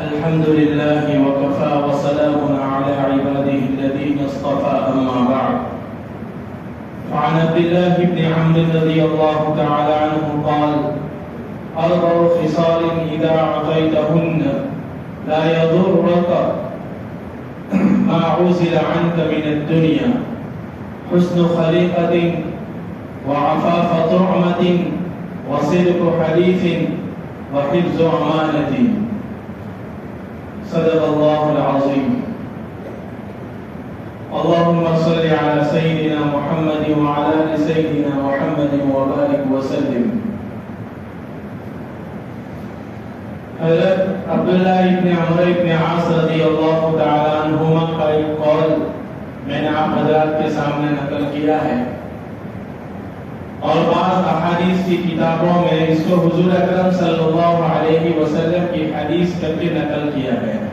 الحمد لله وكفى وسلام على عباده الذين اصطفى أما بعد. وعن عبد الله بن عمرو رضي الله تعالى عنه قال: أربع خصال إذا أعطيتهن لا يضرك ما عزل عنك من الدنيا: حسن خليقة، وعفاف طعمة، وصدق حديث، وحفظ أمانة. صدق الله العظيم. اللهم صل على سيدنا محمد وعلى آل سيدنا محمد وبارك وسلم. حضرت عبداللہ ابن عمر ابن عاص رضی اللہ تعالیٰ عنہما کا ایک قول میں نے آپ حضرات کے سامنے نقل کیا ہے، اور بعض احادیث کی کتابوں میں اس کو حضور اکرم صلی اللہ علیہ وسلم کی حدیث کر کے نقل کیا گیا ہے۔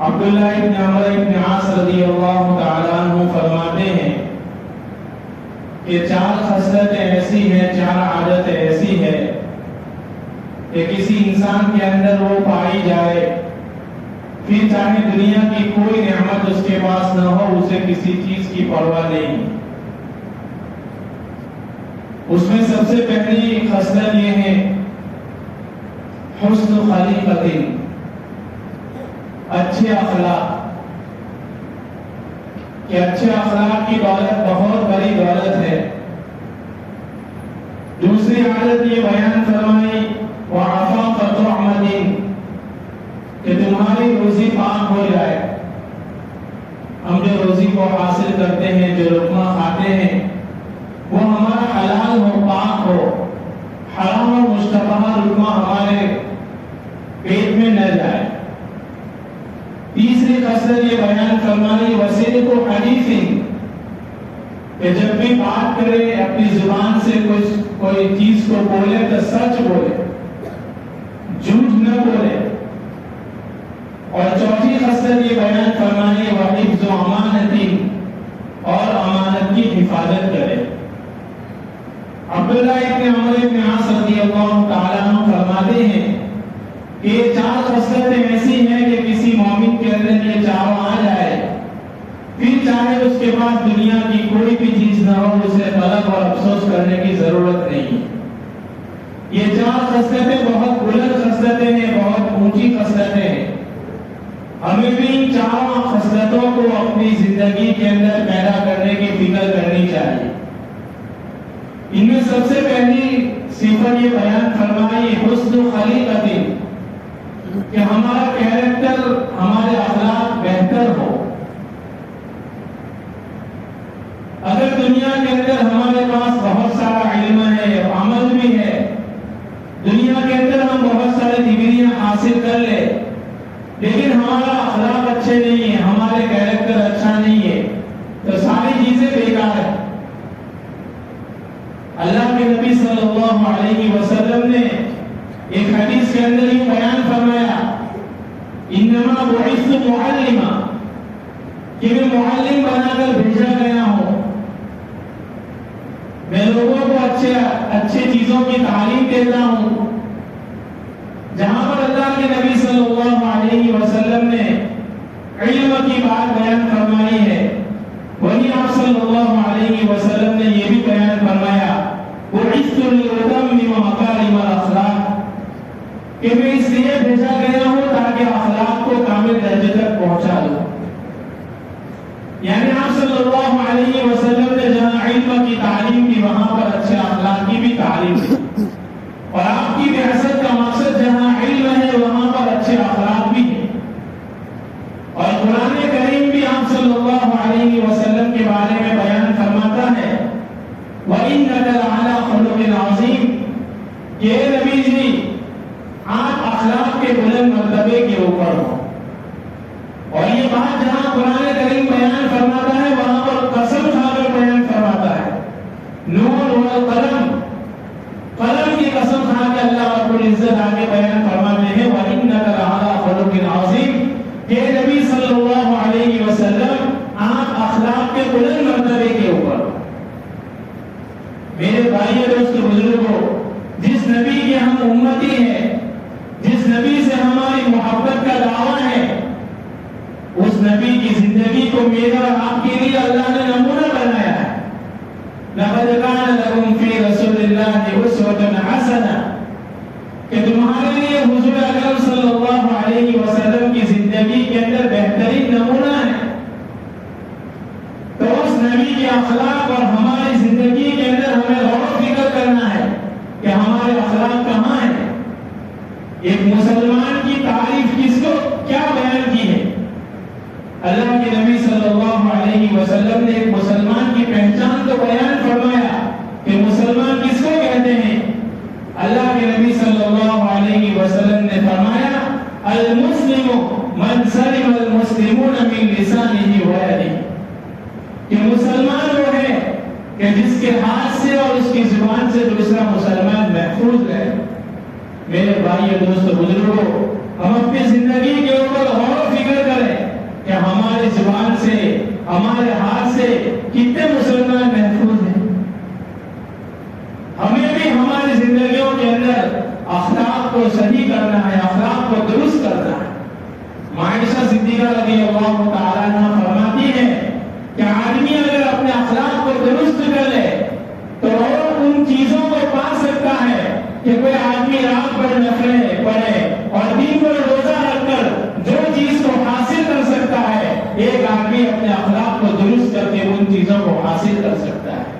عبداللہ ابن عمر ابن عاص رضی اللہ تعالیٰ عنہ فرماتے ہیں کہ چار خصلتیں ایسی ہیں، چار عادتیں ایسی ہیں کہ کسی انسان کے اندر وہ پائی جائے، پھر چاہے دنیا کی کوئی نعمت اس کے پاس نہ ہو، اسے کسی چیز کی پرواہ نہیں۔ اس میں سب سے پہلی خصلت یہ ہے حسن خلیقت، اچھے اخلاق، کہ اچھے اخلاق کی دولت بہت بڑی دولت ہے۔ دوسری عادت یہ بیان فرمائی وعفاف طعمۃ، کہ تمہاری روزی پاک ہو جائے۔ ہم جو روزی کو حاصل کرتے ہیں، جو لقمہ کھاتے ہیں، وہ ہمارا حلال ہو، پاک ہو، حرام و مشتبہ لقمہ ہمارے پیٹ میں نہ جائے۔ تیسری خصلت یہ بیان فرمائی وصدق حدیث، کہ جب بھی بات کرے اپنی زبان سے کوئی چیز کو بولے تو سچ بولے، جھوٹ نہ بولے۔ اور چوتھی خصلت یہ بیان فرمائی وحفظ امانت، اور امانت کی حفاظت کرے۔ عبداللہ ابن عمر ابن عاص رضی اللہ تعالیٰ عنہ فرماتے ہیں کہ یہ چار خصلتیں ایسی ہیں کہ کسی مومن کے اندر یہ چاروں آ جائے، پھر چاہے اس کے پاس دنیا کی کوئی بھی چیز نہ ہو، اسے طلب اور افسوس کرنے کی ضرورت نہیں۔ یہ چار خصلتیں بہت بلند خصلتیں ہیں، بہت اونچی خصلتیں ہیں۔ ہمیں بھی ان چاروں خصلتوں کو اپنی زندگی کے اندر پیدا کرنے کی فکر کرنی چاہیے۔ ان میں سب سے پہلی صفت یہ بیان فرمائی حسن خلیقت، کہ ہمارا کیریکٹر، ہمارے اخلاق بہتر ہو۔ اگر دنیا کے اندر ہمارے پاس بہت سارا علم ہے، عمل بھی ہے، دنیا کے اندر ہم بہت سارے ڈگریاں حاصل کر لیں، لیکن ہمارا اخلاق اچھے نہیں ہے، ہمارے کیریکٹر اچھا نہیں ہے، تو ساری چیزیں بیکار ہیں۔ اللہ کے نبی صلی اللہ علیہ وسلم نے ایک حدیث کے اندر یہ بیان فرمایا انما بعثت معلما، کہ میں معلم بنا کر بھیجا گیا ہوں، میں لوگوں کو اچھے چیزوں کی تعلیم دیتا ہوں۔ جہاں پر اللہ کے نبی صلی اللہ علیہ وسلم نے علم کی بات بیان فرمائی ہے، وہی آپ صلی اللہ علیہ وسلم نے یہ بھی بیان فرمایا بعثت لأتمم مکارم الاخلاق، کہ میں اس لیے بھیجا گیا ہوں تاکہ اخلاق کو کامل درجے تک پہنچا دوں۔ یعنی آپ صلی اللہ علیہ وسلم نے جہاں علم کی تعلیم کی، وہاں پر اچھے اخلاق کی بھی تعلیم دی، اور آپ کی بعثت کا مقصد جہاں علم ہے وہاں پر اچھے اخلاق بھی ہیں۔ اور قرآن کریم بھی آپ صلی اللہ علیہ وسلم کے بارے میں بیان فرماتا ہے وَإِنَّكَ لَعَلَىٰ خُلُقٍ عَظِيمٍ، کہ اے نبی جی آپ اخلاق کے بلند مرتبے کے اوپر ہو۔ اور یہ بات جہاں قرآن کریم بیان فرماتا ہے، وہاں پر قسم کھا کر بیان فرماتا ہے۔ نون والقلم، قلم کی قسم کھا کے اللہ رب العزت آگے بیان فرماتے ہیں وَإِنَّكَ لَعَلَىٰ خُلُقٍ عَظِيمٍ، کہ نبی صلی اللہ علیہ وسلم آپ اخلاق کے بلند مرتبے کے اوپر۔ میرے بھائی دوست بزرگوں، جس نبی کے ہم امتی ہیں، جس نبی ہماری محبت کا دعویٰ ہے، اس نبی کی زندگی کو میرے اور آپ کے لیے اللہ نے نمونہ بنایا ہے۔ لَقَدْ كَانَ لَكُمْ فِي رَسُولِ اللَّهِ أُسْوَةٌ حَسَنَةٌ کہ تمہارے لیے حضور اکرم صلی اللہ علیہ وسلم کی زندگی کے اندر بہترین نمونہ ہے۔ تو اس نبی کے اخلاق اور ہماری زندگی کے اندر ہمیں غور و فکر کرنا ہے کہ ہمارے اخلاق کہاں ہیں۔ ایک مسلمان کی تعریف کس کو کیا بیان کی ہے؟ اللہ کے نبی صلی اللہ علیہ وسلم نے ایک مسلمان کی پہچان کو بیان فرمایا کہ مسلمان کس کو کہتے ہیں۔ اللہ کے نبی صلی اللہ علیہ وسلم نے فرمایا المسلم من سلم المسلمون من لسانه ويده، کہ مسلمان وہ ہے کہ جس کے ہاتھ سے اور اس کی زبان سے دوسرا مسلمان محفوظ رہے۔ میرے بھائی اور دوستو بزرگوں، ہم اپنی زندگی کے اوپر غور و فکر کریں کہ ہماری زبان سے ہمارے ہاتھ سے کتنے مسلمان محفوظ ہیں۔ ہمیں بھی ہماری زندگیوں کے اندر اخلاق کو صحیح کرنا ہے، اخلاق کو درست کرنا ہے۔ عائشہ صدیقہ رضی اللہ تعالیٰ عنہا فرماتی ہے کہ آدمی اگر اپنے اخلاق کو درست کر لے تو ان چیزوں کو پا سکتا ہے کہ کوئی آدمی رات بھر نفلیں پڑھے اور دن بھر روزہ رکھ کر جو چیز کو حاصل کر سکتا ہے، ایک آدمی اپنے اخلاق کو درست کر کے ان چیزوں کو حاصل کر سکتا ہے۔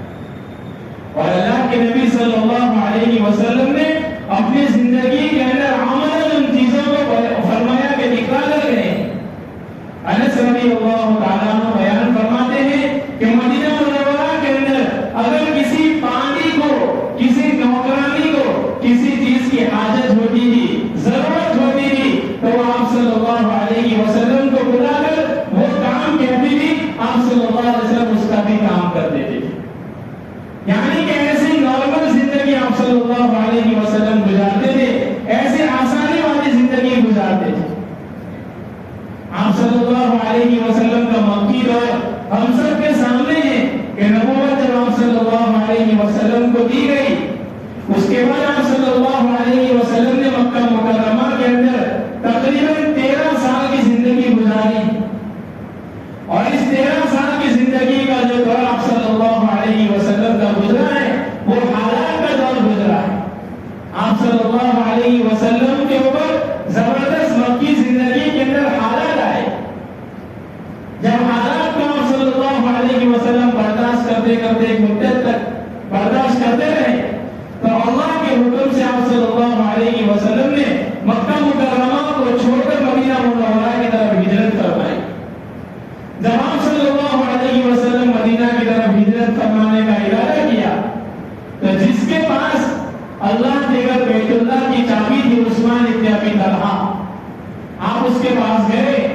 اور اللہ کے نبی صلی اللہ علیہ وسلم نے اپنی زندگی کے اندر عملاً ان چیزوں کو فرمایا کہ نکالا گئے۔ انس رضی اللہ تعالیٰ عنہ بیان فرماتے ہیں کہ مدینہ منورہ کے اندر اگر کسی پانی کو، کسی نوکرانی کو کسی چیز کی حاجت ہوتی تھی، ضرورت ہوتی تھی، تو آپ صلی اللہ علیہ وسلم کو بلا کر وہ کام کہتی تھی، آپ صلی اللہ علیہ وسلم اس کا بھی کام کر دیتے تھے۔ یعنی کہ ایسی نارمل زندگی آپ صلی اللہ علیہ وسلم گزارتے تھے، ایسے آسانی والی زندگی گزارتے تھے۔ آپ صلی اللہ علیہ وسلم کا مکی دور ہم سب کے سامنے ہے کہ نبوت جب آپ صلی اللہ علیہ وسلم کو دی گئی، اس کے بعد آپ صلی اللہ علیہ وسلم نے مکہ مکرمہ کے اندر تقریباً 13 سال کی زندگی گزاری، اور اس 13 سال کی زندگی کا جو دور آپ صلی اللہ علیہ وسلم کا گزرا ہے وہ حالات کا دور گزرا ہے۔ آپ صلی اللہ علیہ وسلم کے اوپر زبردست مکی زندگی کے اندر حالات آئے۔ جب حالات کو آپ صلی اللہ علیہ وسلم برداشت کرتے کرتے ایک مدت تک برداشت کرتے رہے تو اللہ کے حکم سے آپ صلی اللہ علیہ وسلم نے مکہ مکرمہ کو چھوڑ کر مدینہ منورہ کی طرف ہجرت فرمائی۔ جب آپ صلی اللہ علیہ وسلم مدینہ کی طرف ہجرت فرمانے کا ارادہ کیا تو جس کے پاس اللہ کے گھر بیت اللہ کی چابی تھی، عثمان ابن ابی طلحہ، آپ اس کے پاس گئے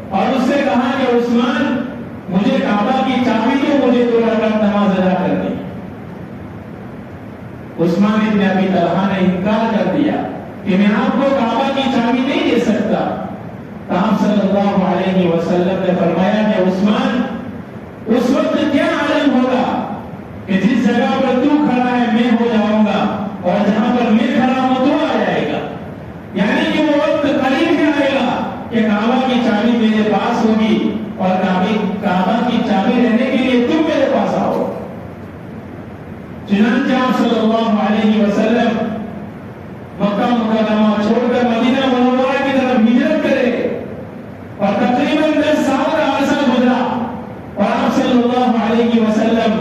اور اس سے کہا کہ عثمان مجھے کعبہ کی چابی دو، مجھے 2 رکعت نماز ادا کرنی۔ عثمان ابن ابی طلحہ نے انکار کر دیا کہ میں آپ کو کعبہ کی چابی نہیں دے سکتا۔ تو آپ صلی اللہ علیہ وسلم نے فرمایا کہ عثمان اس وقت کیا عالم ہوگا کہ جس جگہ پر تو کھڑا ہے میں ہو جاؤں گا اور جہاں پر میں کھڑا ہوں تو آ جائے گا۔ یعنی کہ وہ وقت قریب میں آئے گا کہ کعبہ کی چابی میرے پاس ہوگی اور کعبہ کی چابی رہنے کے لیے تم میرے پاس آؤ۔ چنانچہ آپ صلی اللہ علیہ وسلم مکہ مکرمہ چھوڑ کر مدینہ منورہ کی طرف ہجرت کرے اور تقریباً 10 سال کا عرصہ گزرا، اور آپ صلی اللہ علیہ وسلم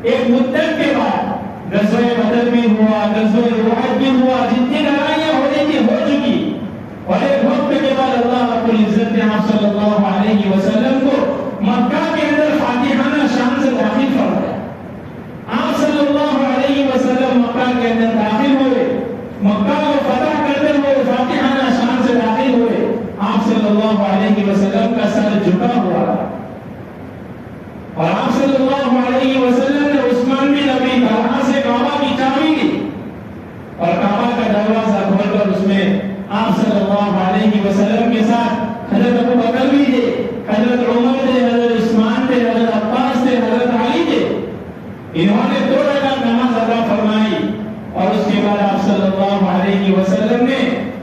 ایک مدت کے بعد غزوہ بدر بھی ہوا، غزوہ احد بھی ہوا، جتنی لڑائیاں ہو رہی تھی ہو چکی، اور ایک وقت کے بعد اللہ رب العزت نے آپ صلی اللہ علیہ وسلم کو مکہ کے اندر فاتحانہ شان سے داخل فرمایا۔ آپ صلی اللہ علیہ وسلم مکہ کے اندر داخل ہوئے، مکہ کو فتح کرتے ہوئے فاتحانہ شان سے داخل ہوئے۔ آپ صلی اللہ علیہ وسلم کا سر جھکا ہوا تھا، اور آپ صلی اللہ علیہ وسلم نے عثمان بن ابی طلحہ سے کعبہ کی چابی لی اور کعبہ کا دروازہ کھول کر اس میں آپ صلی اللہ علیہ وسلم کے ساتھ حضرت ابو بکر بھی تھے، حضرت عمر تھے، حضرت عثمان تھے، حضرت عباس تھے، حضرت علی تھے۔ انہوں نے 2 رکعت نماز ادا فرمائی، اور اس کے بعد آپ صلی اللہ علیہ وسلم نے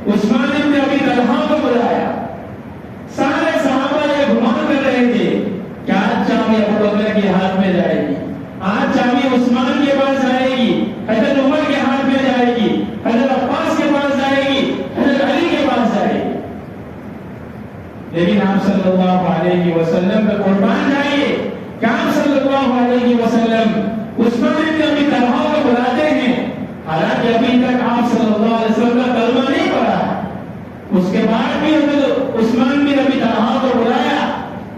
عثمان بن ابی طلحہ ہاتھ میں جائے گی، آج چابی عثمان کے پاس جائے گی، حضرت عمر کے ہاتھ میں جائے گی، حضرت عباس کے پاس جائے گی، حضرت علی کے پاس جائے گی، لیکن آپ صلی اللہ علیہ وسلم پہ قربان جائیے کہ آپ صلی اللہ علیہ وسلم عثمان بن ابی طلحہ کو بلاتے ہیں، حالانکہ ابھی تک آپ صلی اللہ علیہ وسلم کا کلمہ نہیں پڑھا، اس کے بعد بھی حضرت عثمان بن ابی طلحہ کو بلایا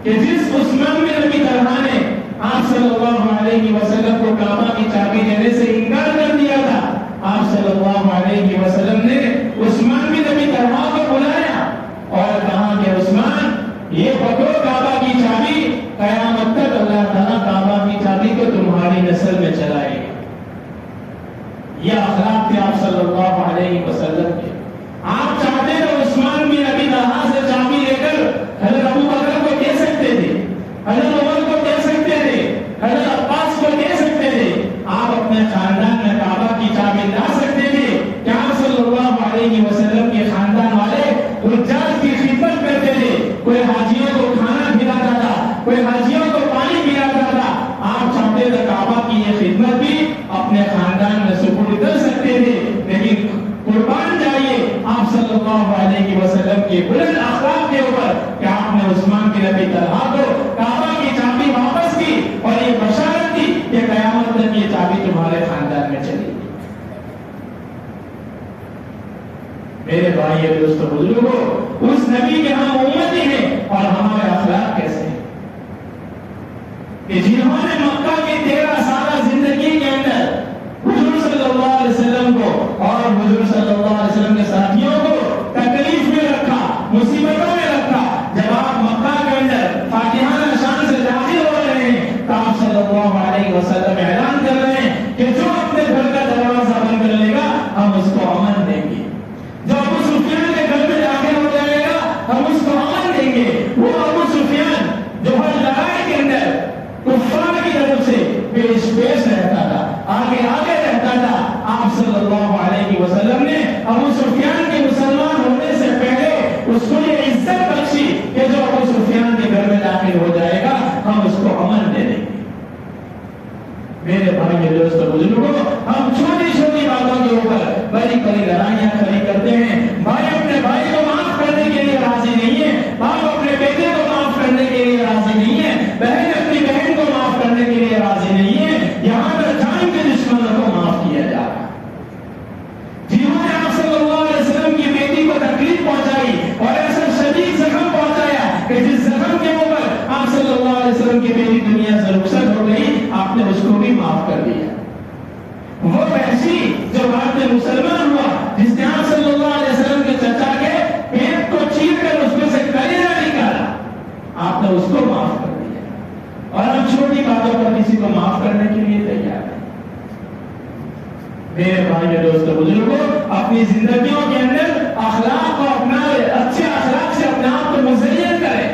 کہ جس عثمان بن ابی طلحہ نے آپ صلی اللہ علیہ وسلم کو کعبہ کی چابی دینے سے انکار کر دیا تھا، آپ صلی اللہ علیہ وسلم نے عثمان بن ابی طلحہ کو بلایا اور کہا کہ عثمان یہ پکڑو کعبہ کی چابی، قیامت تک اللہ تعالیٰ کعبہ کی چابی کو تمہاری نسل میں چلائے گا۔ یہ اخلاق تھے آپ صلی اللہ علیہ وسلم کے۔ آپ چاہتے تو عثمان بن ابی طلحہ سے چابی لے کر حضرت ابو بکر کو دے سکتے تھے، حضرت عمر کو دے سکتے تھے، حضرت عباس کو دے سکتے تھے، آپ اپنے خاندان میں کعبہ کی چابی لا سکتے تھے کہ آپ صلی اللہ علیہ وسلم کے خاندان والے حجاج کی خدمت کرتے تھے، کوئی حاجیوں کو کھانا کھلاتا تھا، کوئی حاجیوں کو پانی پلاتا تھا، آپ چاہتے تھے کعبہ کی یہ خدمت بھی اپنے خاندان میں سپرد کر سکتے تھے، لیکن قربان جائیے آپ صلی اللہ علیہ وسلم کے بلند اخلاق کے اوپر کہ آپ نے عثمان بن ابی طلحہ کو کعبہ کی چابی واپس کی اور یہ بشارت دی کہ قیامت تک یہ چابی تمہارے خاندان میں چلے گی۔ میرے بھائی اور دوستو بزرگوں، اس نبی کے ہم امتی ہیں اور ہمارے اخلاق کیسے ہیں کہ جنہوں نے مکہ کی 13 سالہ زندگی کے اندر حضور صلی اللہ علیہ وسلم کو اور حضور صلی اللہ علیہ وسلم کے ساتھیوں کو تکلیف میں رکھا، مصیبتوں میں رکھا، جب آپ مکہ کے اندر فاتحانہ شان سے داخل ہو رہے ہیں تو آپ صلی اللہ علیہ وسلم اعلان کر رہے ہیں کہ جو اپنے گھر کا دروازہ بند کر لے گا ہم اس کو امن دیں گے، جو ابو سفیان کے گھر میں داخل ہو جائے گا ہم اس کو امن دیں گے۔ وہ ابو سفیان جو ہر لڑائی کے اندر کفار کی طرف سے پیش رہتا تھا، آگے رہتا تھا، آپ صلی اللہ علیہ وسلم نے ابو سفیان کے مسلمان ہونے سے پہلے اس کو یہ عزت بخشی کہ جو ابو سفیان کے گھر میں داخل ہو جائے گا ہم اس کو امن دے دیں گے۔ میرے بھائی دوستو بزرگوں، ہم چھوٹی چھوٹی باتوں کے اوپر بڑی بڑی لڑائیاں کھڑی کرتے ہیں۔ بھائی اپنے بھائی کو معاف کرنے کے لیے راضی نہیں ہے، باپ اپنے بیٹے کو معاف کرنے کے لیے راضی نہیں ہے، بہن اپنی بہن کو معاف کرنے کے لیے راضی نہیں ہے، یہاں پر جان کے دشمنوں کو معاف کیا جا رہا ہے۔ جنہوں نے آپ صلی اللہ علیہ وسلم کی بیٹی کو تکلیف پہنچائی اور ایسا شدید زخم پہنچایا کہ جس زخم کے اوپر آپ صلی اللہ علیہ وسلم کی بیٹی دنیا سے رخصت ہو گئی، آپ نے اس کو بھی معاف کر دیا۔ وہ وحشی جو بعد میں مسلمان ہوا، جس نے آپ صلی اللہ علیہ وسلم کے چچا کے پیٹ کو چیر کر اس میں سے کلیجہ نکالا، آپ نے اس کو معاف کر دیا۔ اور ہم چھوٹی باتوں پر کسی کو معاف کرنے کے لیے تیار ہیں۔ میرے بھائی اور دوستو بزرگوں، اپنی زندگیوں کے اندر اخلاق کو اپنائیں، اچھے اخلاق سے اپنے آپ کو مزین کریں۔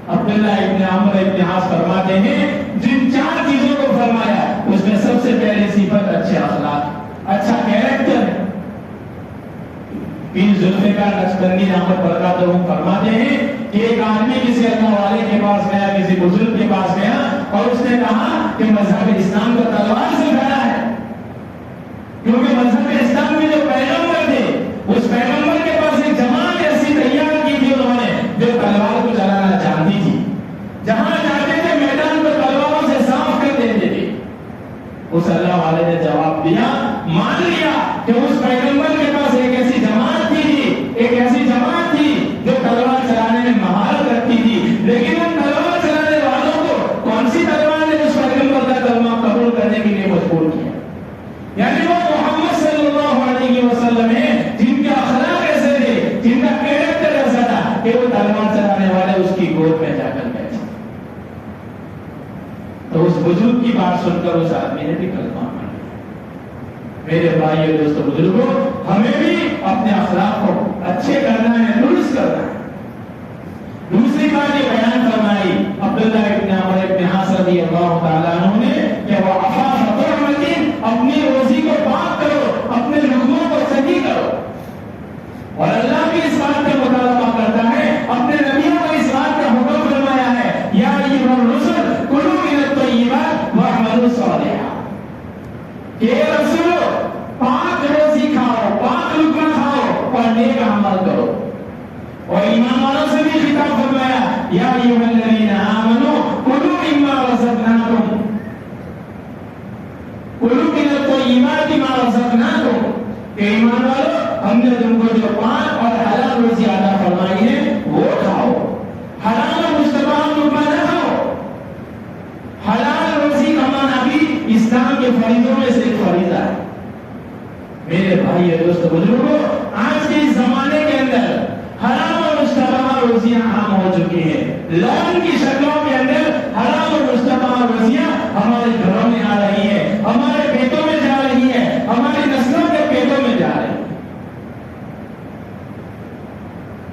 عبداللہ ابن عمرو ابن عاص فرماتے ہیں جن 4 چیزوں کو فرمایا اس میں سب سے پہلی صفت اچھے اخلاق، اچھا کیریکٹر ہے۔ پیر ذوالفقار نقشبندی رحمۃ اللہ علیہ فرماتے ہیں کہ ایک آدمی کسی اللہ والے کے پاس گیا، کسی بزرگ کے پاس گیا اور اس نے کہا کہ مذہب اسلام کا تلوار سے بھرا ہے، کیونکہ مذہب اسلام میں جو پیغمبر تھے اس پیغمبر کے پاس ایک جماعت ایسی تیار کی تھی انہوں نے جو تلوار کو چلانا جانتی تھی، جہاں جاتے تھے میدان کو تلواروں سے صاف کر دیتے تھے۔ اس اللہ والے نے جواب دیا، مان لیا کہ اس پیغمبر کے پاس ایک ایسی جماعت تھی، ایک ایسی جماعت تھی جو تلوار چلانے میں مہارت رکھتی تھی، لیکن ان تلوار چلانے والوں کو کون سی تلوار نے اس پیغمبر کا کلمہ قبول کرنے کے لیے مجبور کیا؟ یعنی وہ محمد صلی اللہ علیہ وسلم ہے جن کے اخلاق ایسے تھے، جن کا کیریکٹر ایسا تھا کہ وہ تلوار چلانے والے اس کی گود میں جا کر بیٹھے۔ تو اس بزرگ کی بات سن کر اس آدمی نے بھی کلمہ پڑھ لیا۔ میرے بھائی اور دوستو بزرگوں، ہمیں بھی اپنے اخلاق کو اچھے کرنا ہے، درست کرنا ہے۔ دوسری بات یہ بیان فرمائی عبداللہ ابن عمرو ابن عاص رضی اللہ تعالیٰ عنہ نے کہ وہ عفاف رحمتین، اپنی روزی کو پاک کرو، اپنے لقموں کو صحیح کرو۔ اور اللہ بھی اس بات کا مطالبہ کرتا ہے، اپنے نبیوں کو اس بات کا حکم فرمایا ہے، یا ایھا الرسل کلوا من اور نیک عمل کرو. اور ایمان والوں سے بھی خطاب فرمایا یا ایھا الذین آمنوا کلوا مما رزقناکم کلوا من الطیبات ما رزقناکم کہ ایمان والوں ہم نے تم کو جو پاک اور حلال روزی عطا فرمائی ہے وہ کھاؤ. حلال اور مشتبہ لقمہ نہ کھاؤ. حلال روزی کمانا بھی اسلام کے فریضوں میں سے ایک فریضہ ہے. میرے بھائی اور دوست بزرگوں، آج کے اس زمانے کے اندر حرام اور مشتبہ روزیاں عام ہو چکی ہیں. لون کی شکلوں کے اندر حرام اور مشتبہ روزیاں ہمارے گھروں میں آ رہی ہیں، ہمارے پیٹوں میں جا رہی ہیں، ہماری نسلوں کے پیٹوں میں جا رہی ہیں.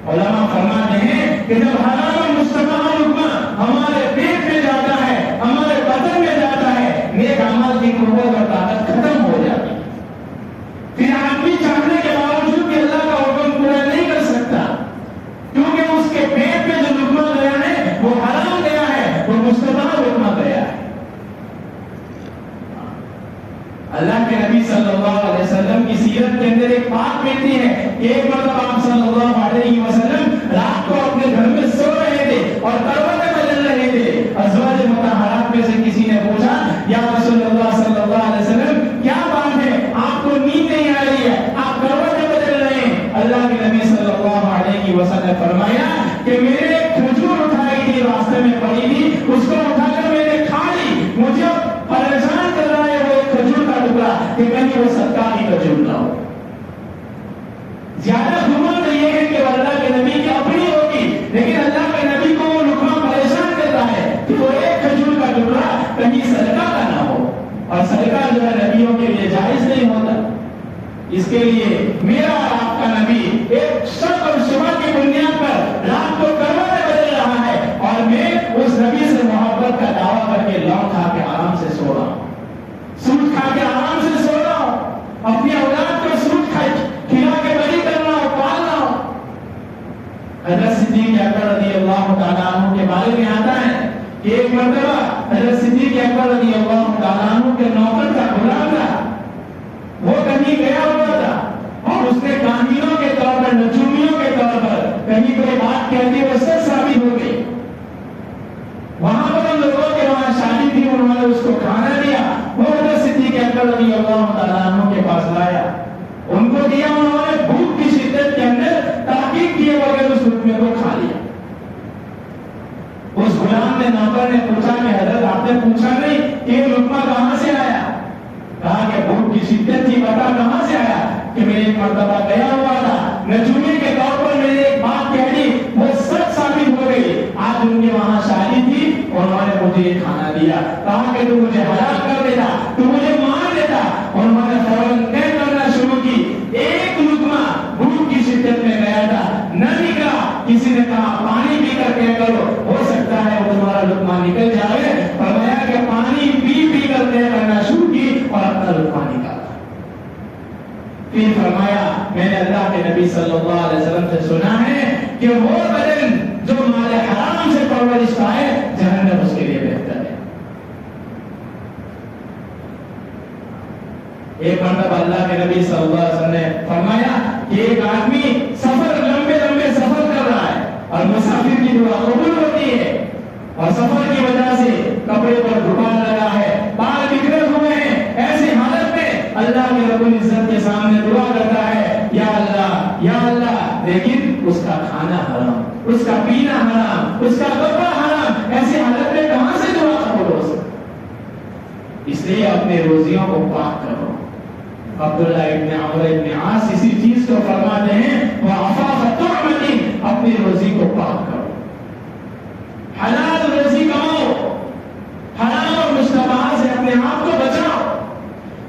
علماء فرماتے ہیں کہ جب حرام اور مشتبہ لقمہ ہمارے پیٹ میں جاتا ہے، ہمارے بدن میں جاتا ہے، نیک اعمال کی قوت اور طاقت ختم ہو جاتی ہے. پھر آدمی چاہنے کے باوجود بھی اللہ کا حکم پورا نہیں کر سکتا، کیونکہ اس کے پیٹ میں جو لقمہ گیا ہے وہ حرام گیا ہے، وہ مشتبہ لقمہ گیا ہے. اللہ کے نبی صلی اللہ علیہ وسلم کی سیرت کے اندر ایک بات ملتی ہے کہ ایک مرتبہ آپ صلی اللہ علیہ وسلم رات کو اپنے گھر میں سو رہے تھے اور کروٹیں بدل رہے تھے. ازواج مطہرات میں سے کسی نے پوچھا یا رسول اللہ صلی اللہ علیہ وسلم کیا بات ہے، آپ کو نیند نہیں آ رہی ہے، آپ کروٹیں بدل رہے ہیں؟ اللہ کے نبی صلی اللہ علیہ وسلم نے فرمایا کہ میرے کھجور اٹھائی تھی، راستے میں پڑی تھی، اس کو اٹھا کر میں نے کھا لی. مجھے پریشان کر رہا ہے وہ کھجور کا ٹکڑا کہ کہیں وہ صدقہ کی کھجور نہ ہو. زیادہ گمان یہ ہے کہ اللہ کے نبی کی اپنی ہوگی، لیکن اللہ کے نبی کو وہ لقمہ پریشان کرتا ہے کہ وہ ایک کھجور کا ٹکڑا کہیں صدقہ کا نہ ہو. اور صدقہ جو ہے نبیوں کے لیے جائز نہیں ہوتا. اس کے لیے میرا اور آپ کا نبی ایک شک اور شبہ کی بنیاد پر رات کو کروٹیں بدل رہا ہے اور میں اس نبی سے محبت کا دعویٰ کر کے لون کھا کے آرام سے سو رہا ہوں، سوٹ کھا کے آرام سے سو رہا ہوں، اپنی اولاد کو سوٹ کھلا کے بڑی کر رہا ہوں، پال رہا ہوں. حضرت صدیق اکبر رضی اللہ تعالیٰ عنہ کے بارے میں آتا ہے کہ ایک مرتبہ حضرت صدیق اکبر رضی اللہ تعالیٰ عنہ کے نوکر کا غلام تھا، وہ کہیں گیا ہوا تھا اور اس نے کاہنوں کے طور پر، نجومیوں کے طور پر کہیں کوئی بات کہتی وہ سچ ثابت ہو گئی. وہاں پر ان لوگوں کے وہاں شادی تھی، انہوں نے اس کو کھانا دیا، وہ حضرت صدیق اکبر رضی اللہ تعالیٰ عنہ کے پاس لایا، ان کو دیا، انہوں نے بھوک کی شدت کے اندر تحقیق کیے بغیر اس لقمے کو کھا لیا. اس غلام نے، نوکر نے پوچھا کہ حضرت آپ نے پوچھا نہیں کہ یہ لقمہ کہاں سے آیا؟ کہا کہ بھوک کی شدت تھی، بتا کہاں سے آیا؟ کہ میں ایک مرتبہ گیا ہوا تھا، نجومی کے طور پر میں نے ایک بات کہہ دی، وہ سچ ثابت ہو گئی. آج ان کے وہاں شادی تھی، انہوں نے مجھے یہ کھانا دیا، کہا کہ تو مجھے ہلاک کر دیتا، تو مجھے مار دیتا. انہوں نے فوراً طے کرنا شروع کی. ایک لقمہ بھوک کی شدت میں گیا تھا، نہ نکلا. کسی نے کہا پانی پی کر طے کرو، ہو سکتا ہے وہ تمہارا لقمہ نکل جائے. فرمایا کہ پانی پی پی کر طے کرنا شروع کی اور اپنا لقمہ نکالا. پھر فرمایا میں نے اللہ کے نبی صلی اللہ علیہ وسلم سے سنا ہے کہ وہ بدن جو مال حرام سے پرورش پائے جہنم اس کے لیے بہتر ہے. ایک مرتبہ اللہ کے نبی صلی اللہ علیہ وسلم نے فرمایا کہ ایک آدمی سفر، لمبے لمبے سفر کر رہا ہے اور مسافر کی دعا قبول ہوتی ہے، اور سفر کی وجہ سے کپڑے پر دھوال لگا ہے، بال بکھرے ہوئے ہیں، ایسی حالت میں اللہ کے رب العزت کے سامنے دعا کرتا ہے یا اللہ یا اللہ، لیکن اس کا کھانا حرام، اس کا پینا حرام، اس کا کپڑا حرام. ایسی حالت میں کہاں سے دعا قبول ہو سکتی؟ اس لیے اپنے روزیوں کو پاک کرو. عبداللہ ابن عمرو ابن عاص اسی چیز کو فرماتے ہیں وَعَفَافَ طُعْمَةٍ، اپنی روزی کو پاک کرو، حلال روزی کماؤ، حرام اور مشتبہات سے اپنے آپ کو بچاؤ.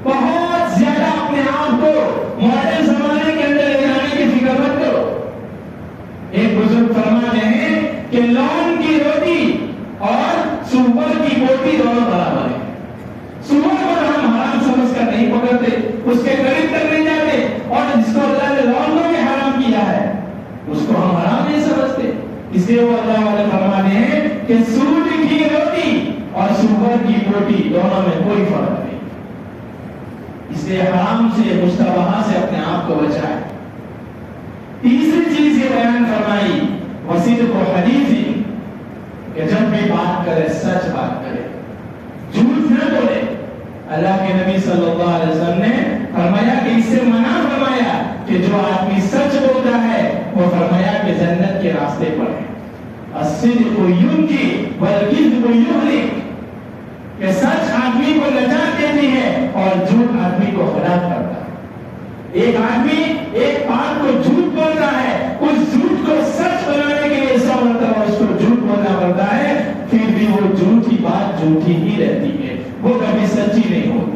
بہت زیادہ اپنے آپ کو ماڈرن زمانے کے اندر لے جانے کی فکر مت کرو. ایک بزرگ فرماتے ہیں کہ لون کی روٹی اور سور کی بوٹی دونوں برابر ہیں. سور کو ہم حرام سمجھ کر نہیں پکڑتے، اس کے قریب تک نہیں جاتے، اور جس کو اللہ نے لون میں حرام کیا ہے اس کو ہم حرام نہیں سمجھتے. اس لیے وہ اللہ والے فرماتے ہیں کہ سور کی روٹی اور سور کی بوٹی دونوں میں کوئی فرق نہیں. اس لیے حرام سے، مشتبہات سے اپنے آپ کو بچائیں. تیسری چیز یہ بیان فرمائی وصدق حدیث، کہ جب بھی بات کرے سچ بات کرے، جھوٹ نہ بولے۔ اللہ کے نبی صلی اللہ علیہ وسلم نے فرمایا کہ اس سے منع فرمایا کہ جو آدمی سچ بولتا ہے وہ فرمایا کہ جنت کے راستے پر ہے۔ الصدق ينجي والكذب يهلك، کہ سچ آدمی کو نجات دیتی ہے اور جھوٹ آدمی کو ہلاک کرتا ہے۔ ایک آدمی ایک بات کو جھوٹ بولتا ہے، اس جھوٹ کو سچ بنانے کے لیے 100 مرتبہ اس کو جھوٹ بولنا پڑتا ہے، پھر بھی وہ جھوٹی بات جھوٹی ہی رہتی ہے، وہ کبھی سچی نہیں ہوتی۔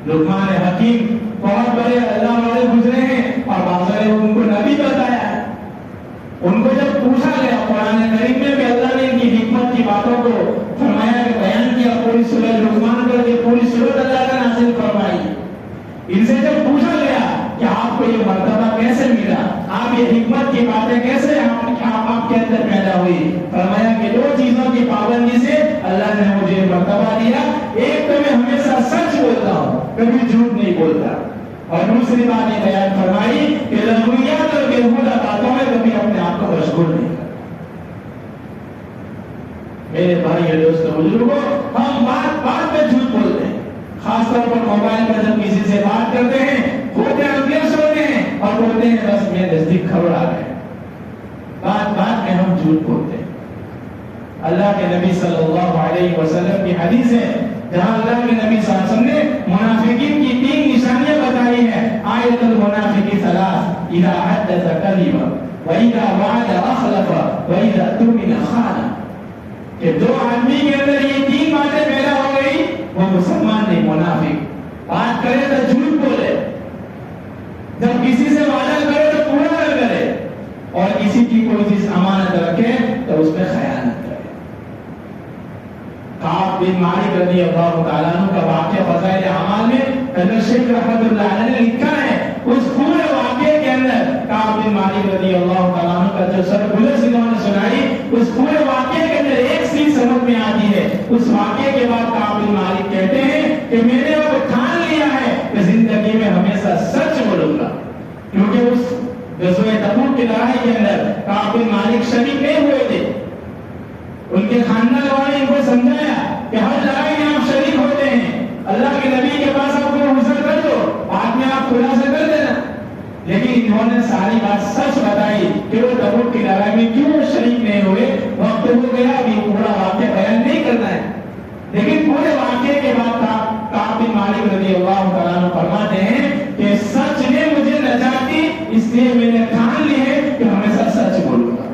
لقمان حکیم بہت بڑے اللہ والے گزرے ہیں اور بازار نے ان کو نبی بتایا ہے۔ ان کو جب پوچھا گیا قرآن کریم میں بھی اللہ نے ان کی حکمت کی باتوں کو فرمایا کہ بیان کیا، پوری سورہ لقمان کر کے پوری سورت اللہ نے نازل فرمائی۔ ان سے جب پوچھا گیا کہ آپ کو یہ مرتبہ کیسے ملا، آپ یہ حکمت کی باتیں کیسے آپ کے اندر پیدا ہوئی، فرمایا کہ 2 چیزوں کی پابندی سے اللہ نے مجھے مرتبہ دیا، ایک تو میں ہمیشہ سچ بولتا ہوں، کبھی جھوٹ نہیں بولتا، اور دوسری بات یہ بیان فرمائی کہ ضروریات اور بیہودہ باتوں میں کبھی اپنے آپ کو مشغول نہیں کرتا۔ میرے بھائی اور دوستوں بزرگوں، ہم بات میں جھوٹ بولتے ہیں، خاص طور پر موبائل پر جب کسی سے بات کرتے ہیں، ہوتے انگیز ہوتے ہیں اور بولتے ہیں بس میرے نزدیک خبر آ گئے، بات میں ہم جھوٹ بولتے ہیں۔ اللہ کے نبی صلی اللہ علیہ وسلم کی حدیث ہے جہاں اللہ کے نبی صلی اللہ علیہ وسلم نے منافقین کی 3 نشانیاں بتائی ہیں۔ آیت المنافق 3، اذا حدث کذب واذا وعد اخلف واذا اؤتمن خان، کہ 2 آدمی کے اندر یہ 3 باتیں پیدا ہو گئی، وہ مسلمان نہیں، منافق۔ بات کرے تو جھوٹ بولے، جب کسی سے وعدہ کرے تو پورا نہ کرے، اور کسی کی کوئی چیز امانت رکھے تو اس میں خیانت کرے۔ کعب بن مالک رضی اللہ تعالیٰ عنہ کا واقعہ فضائل اعمال میں حضرت شیخ رحمۃ اللہ علیہ نے لکھا ہے۔ اس پورے واقعے کے اندر کعب بن مالک رضی اللہ تعالیٰ عنہ کا جو سرگزشت انہوں نے سنائی، اس پورے واقعے کے اندر ایک چیز سمجھ میں آتی ہے۔ اس واقعے کے بعد کعب بن مالک کہتے ہیں کہ میں نے اب ٹھان لیا ہے کہ زندگی میں ہمیشہ سچ بولوں گا، کیونکہ اس غزوہ تبوک کی لڑائی کے اندر کعب بن مالک شریک نہیں ہوئے تھے۔ ان کے خاندان والوں نے ان کو سمجھایا کہ ہر لڑائی میں آپ شریک ہوتے ہیں، اللہ کے نبی کے پاس آپ کو حضور کر دو، بعد میں آپ خلاصہ کر دینا، لیکن انہوں نے ساری بات سچ بتائی کہ وہ تبوک کی لڑائی میں کیوں شریک نہیں ہوئے۔ وقت ہو گیا، ابھی پورا واقعہ بیان نہیں کرنا ہے، لیکن پورے واقعے کے بعد کعب بن مالک رضی اللہ تعالیٰ عنہ فرماتے ہیں کہ سچ نے مجھے نجات دی، اس لیے میں نے ٹھان لی ہے کہ ہمیشہ سچ بولوں گا۔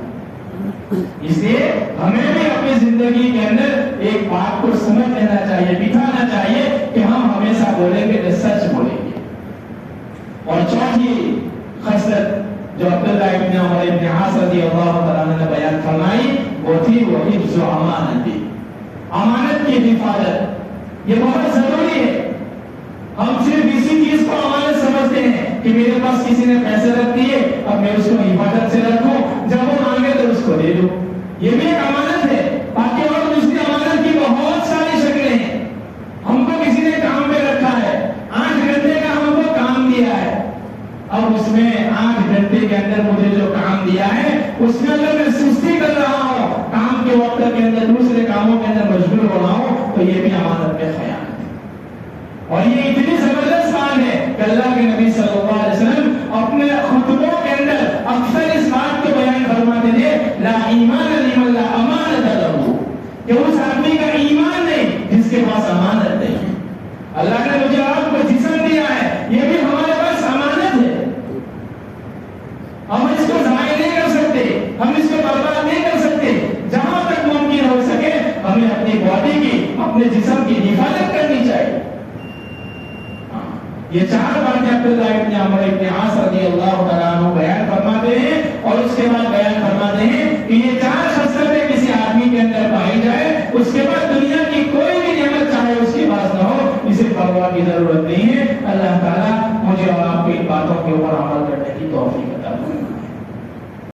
اس لیے ہمیں بھی اپنی زندگی کے اندر ایک بات کو سمجھ لینا چاہیے، بٹھانا چاہیے کہ ہم ہمیشہ بولیں گے کہ سچ بولیں گے۔ اور چوتھی خصلت جو عبداللہ ابن عمر ابن عاص رضی اللہ تعالیٰ عنہ نے بیان فرمائی وہ تھی وہ حفظ امانت، امانت کی حفاظت۔ یہ بہت ضروری ہے۔ ہم صرف اسی چیز کو امانت سمجھتے ہیں کہ میرے پاس کسی نے پیسے رکھ دیے، اب میں اس کو حفاظت سے رکھوں، جب وہ مانگے تو اس کو دے دوں، یہ بھی ایک امانت ہے۔ باقی اور دوسری امانت کی بہت ساری شکلیں ہیں۔ ہم کو کسی نے کام پہ رکھا ہے، 8 گھنٹے کا ہم کو کام دیا ہے، اب اس میں 8 گھنٹے کے اندر مجھے جو کام دیا ہے اس میں اگر میں سستی کر رہا ہوں، کام کے وقت کے اندر دوسرے کاموں کے اندر مشغول ہو رہا ہوں، تو یہ بھی امانت میں خیانت ہے۔ اور یہ اتنی زبردست بات ہے کہ اللہ کے نبی صلی اللہ علیہ وسلم اپنے خطبوں کے اندر اکثر اس بات کو بیان فرماتے تھے، لا ایمان لمن لا امانت لہ، کہ اس آدمی کا ایمان نہیں جس کے پاس امانت نہیں۔ اللہ نے مجھے آپ کو جسم دیا ہے، یہ بھی ہمارے پاس امانت ہے، ہم اس کو ضائع نہیں کر سکتے، ہم اس کو برباد نہیں کر سکتے۔ جہاں تک ممکن ہو سکے ہمیں اپنی باڈی کی، اپنے جسم کی حفاظت کرنی چاہیے۔ یہ 4 باتیں عبداللہ ابن عمر ابن عاص رضی اللہ تعالیٰ عنہ بیان فرماتے ہیں، اور اس کے بعد بیان فرماتے ہیں کہ یہ 4 خصلتیں کسی آدمی کے اندر پائی جائے، اس کے بعد دنیا کی کوئی بھی نعمت چاہے اس کے پاس نہ ہو، اسے پرواہ کی ضرورت نہیں ہے۔ اللہ تعالیٰ مجھے اور آپ کو ان باتوں کے اوپر عمل کرنے کی توفیق عطا فرمائے۔